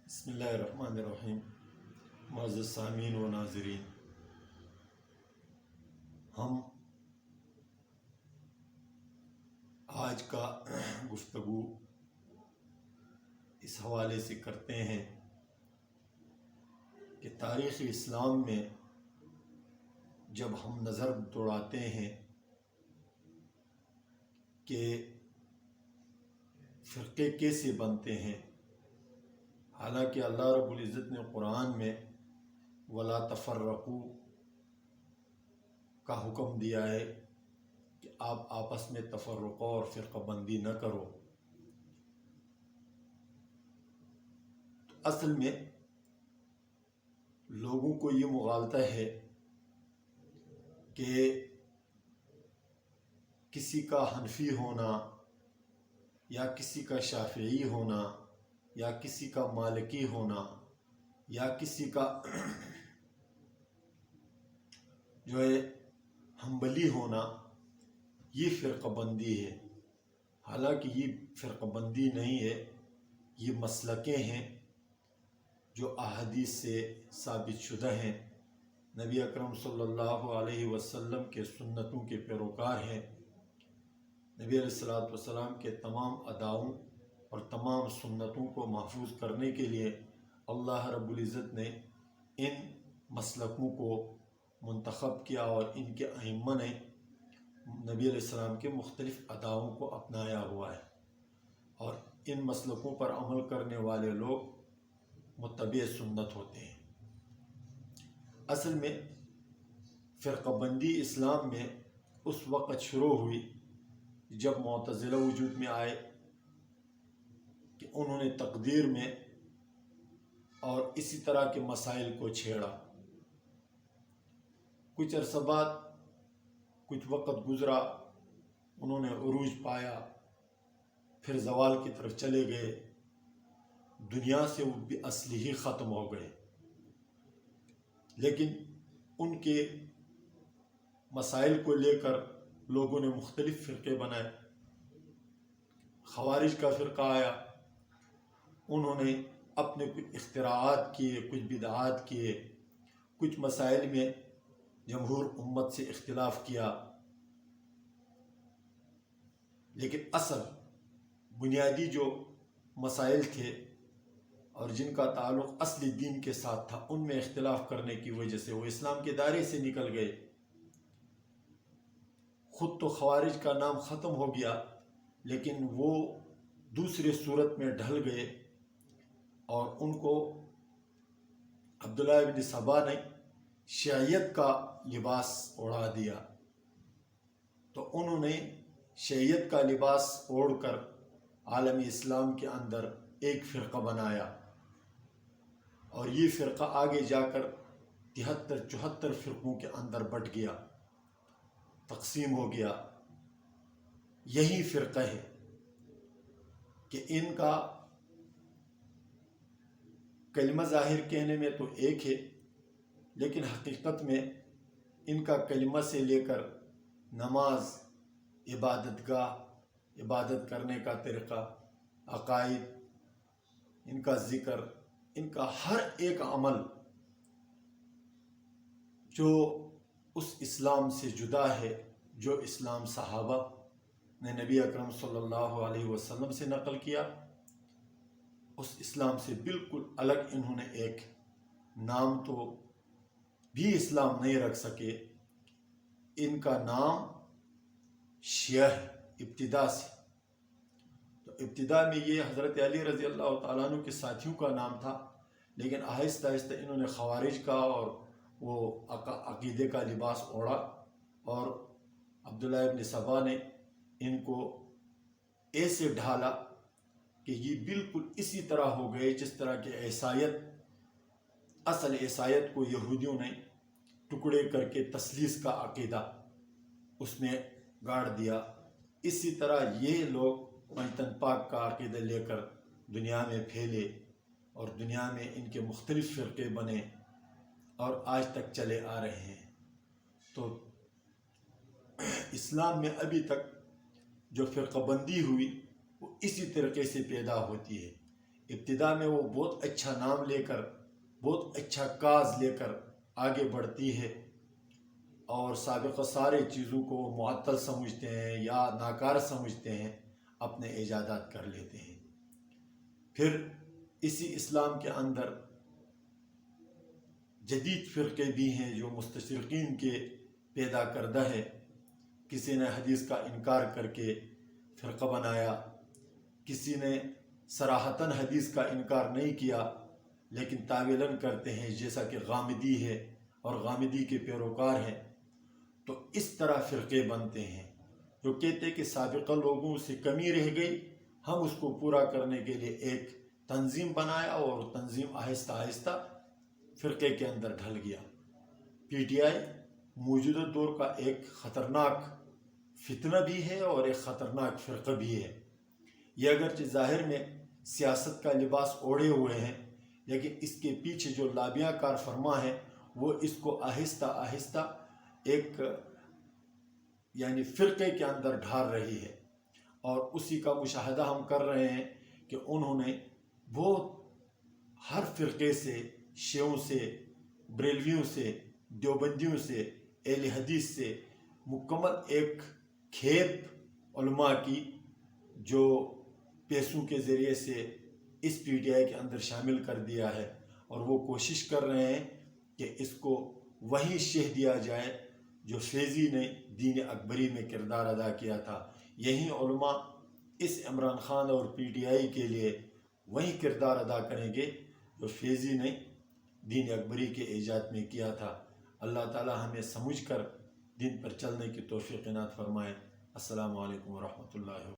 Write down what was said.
بسم اللہ الرحمن الرحیم۔ معزز سامعین و ناظرین، ہم آج کا گفتگو اس حوالے سے کرتے ہیں کہ تاریخ اسلام میں جب ہم نظر دوڑاتے ہیں کہ فرقے کیسے بنتے ہیں، حالانکہ اللہ رب العزت نے قرآن میں وَلَا تَفَرَّقُوا کا حکم دیا ہے کہ آپ آپس میں تفرقہ اور فرقہ بندی نہ کرو، تو اصل میں لوگوں کو یہ مغالطہ ہے کہ کسی کا حنفی ہونا یا کسی کا شافعی ہونا یا کسی کا مالکی ہونا یا کسی کا جو ہے حنبلی ہونا یہ فرقہ بندی ہے۔ حالانکہ یہ فرقہ بندی نہیں ہے، یہ مسلکیں ہیں جو احادیث سے ثابت شدہ ہیں، نبی اکرم صلی اللہ علیہ وسلم کے سنتوں کے پیروکار ہیں۔ نبی علیہ السلام کے تمام اداؤں اور تمام سنتوں کو محفوظ کرنے کے لیے اللہ رب العزت نے ان مسلکوں کو منتخب کیا اور ان کے ائمہ نے نبی علیہ السلام کے مختلف اداؤں کو اپنایا ہوا ہے، اور ان مسلکوں پر عمل کرنے والے لوگ متبع سنت ہوتے ہیں۔ اصل میں فرقہ بندی اسلام میں اس وقت شروع ہوئی جب معتزلہ وجود میں آئے کہ انہوں نے تقدیر میں اور اسی طرح کے مسائل کو چھیڑا۔ کچھ عرصہ بعد کچھ وقت گزرا، انہوں نے عروج پایا، پھر زوال کی طرف چلے گئے، دنیا سے وہ بھی اصلی ہی ختم ہو گئے۔ لیکن ان کے مسائل کو لے کر لوگوں نے مختلف فرقے بنائے۔ خوارج کا فرقہ آیا، انہوں نے اپنے کچھ اختراعات کیے، کچھ بدعات کیے، کچھ مسائل میں جمہور امت سے اختلاف کیا، لیکن اصل بنیادی جو مسائل تھے اور جن کا تعلق اصلی دین کے ساتھ تھا، ان میں اختلاف کرنے کی وجہ سے وہ اسلام کے دائرے سے نکل گئے۔ خود تو خوارج کا نام ختم ہو گیا، لیکن وہ دوسری صورت میں ڈھل گئے، اور ان کو عبداللہ ابن سبا نے شیعیت کا لباس اوڑھا دیا، تو انہوں نے شیعیت کا لباس اوڑھ کر عالم اسلام کے اندر ایک فرقہ بنایا، اور یہ فرقہ آگے جا کر 73-74 فرقوں کے اندر بٹ گیا، تقسیم ہو گیا۔ یہی فرقہ ہے کہ ان کا کلمہ ظاہر کہنے میں تو ایک ہے، لیکن حقیقت میں ان کا کلمہ سے لے کر نماز، عبادت گاہ، عبادت کرنے کا طریقہ، عقائد، ان کا ذکر، ان کا ہر ایک عمل جو اس اسلام سے جدا ہے جو اسلام صحابہ نے نبی اکرم صلی اللہ علیہ وسلم سے نقل کیا، اس اسلام سے بالکل الگ انہوں نے ایک نام تو بھی اسلام نہیں رکھ سکے۔ ان کا نام شیعہ ہے ابتدا سے، تو ابتدا میں یہ حضرت علی رضی اللہ تعالیٰ عنہ کے ساتھیوں کا نام تھا، لیکن آہستہ آہستہ انہوں نے خوارج کا اور وہ عقیدے کا لباس اوڑھا، اور عبداللہ ابن سبا نے ان کو ایسے ڈھالا کہ یہ بالکل اسی طرح ہو گئے جس طرح کہ عیسائیت، اصل عیسائیت کو یہودیوں نے ٹکڑے کر کے تثلیث کا عقیدہ اس میں گاڑ دیا، اسی طرح یہ لوگ پنجتن پاک کا عقیدہ لے کر دنیا میں پھیلے، اور دنیا میں ان کے مختلف فرقے بنے اور آج تک چلے آ رہے ہیں۔ تو اسلام میں ابھی تک جو فرقہ بندی ہوئی وہ اسی طریقے سے پیدا ہوتی ہے، ابتدا میں وہ بہت اچھا نام لے کر، بہت اچھا کاز لے کر آگے بڑھتی ہے، اور سابقہ سارے چیزوں کو معطل سمجھتے ہیں یا ناکار سمجھتے ہیں، اپنے ایجادات کر لیتے ہیں۔ پھر اسی اسلام کے اندر جدید فرقے بھی ہیں جو مستشرقین کے پیدا کردہ ہے۔ کسی نے حدیث کا انکار کر کے فرقہ بنایا، کسی نے صراحتاً حدیث کا انکار نہیں کیا لیکن تاویلاً کرتے ہیں، جیسا کہ غامدی ہے اور غامدی کے پیروکار ہیں۔ تو اس طرح فرقے بنتے ہیں جو کہتے ہیں کہ سابقہ لوگوں سے کمی رہ گئی، ہم اس کو پورا کرنے کے لیے ایک تنظیم بنایا، اور تنظیم آہستہ آہستہ فرقے کے اندر ڈھل گیا۔ پی ٹی آئی موجودہ دور کا ایک خطرناک فتنہ بھی ہے اور ایک خطرناک فرقہ بھی ہے۔ یہ اگرچہ ظاہر میں سیاست کا لباس اوڑھے ہوئے ہیں، لیکن اس کے پیچھے جو لابیاں کار فرما ہے وہ اس کو آہستہ آہستہ ایک فرقے کے اندر ڈھال رہی ہے، اور اسی کا مشاہدہ ہم کر رہے ہیں کہ انہوں نے بہت ہر فرقے سے، شیعوں سے، بریلویوں سے، دیوبندیوں سے، اہل حدیث سے مکمل ایک کھیپ علماء کی، جو پیسوں کے ذریعے سے اس پی ٹی آئی کے اندر شامل کر دیا ہے، اور وہ کوشش کر رہے ہیں کہ اس کو وہی شہ دیا جائے جو فیضی نے دین اکبری میں کردار ادا کیا تھا۔ یہی علماء اس عمران خان اور پی ٹی آئی کے لیے وہی کردار ادا کریں گے جو فیضی نے دین اکبری کے ایجاد میں کیا تھا۔ اللہ تعالی ہمیں سمجھ کر دین پر چلنے کی توفیق عنایت فرمائے۔ السلام علیکم ورحمۃ اللہ وبرکاتہ۔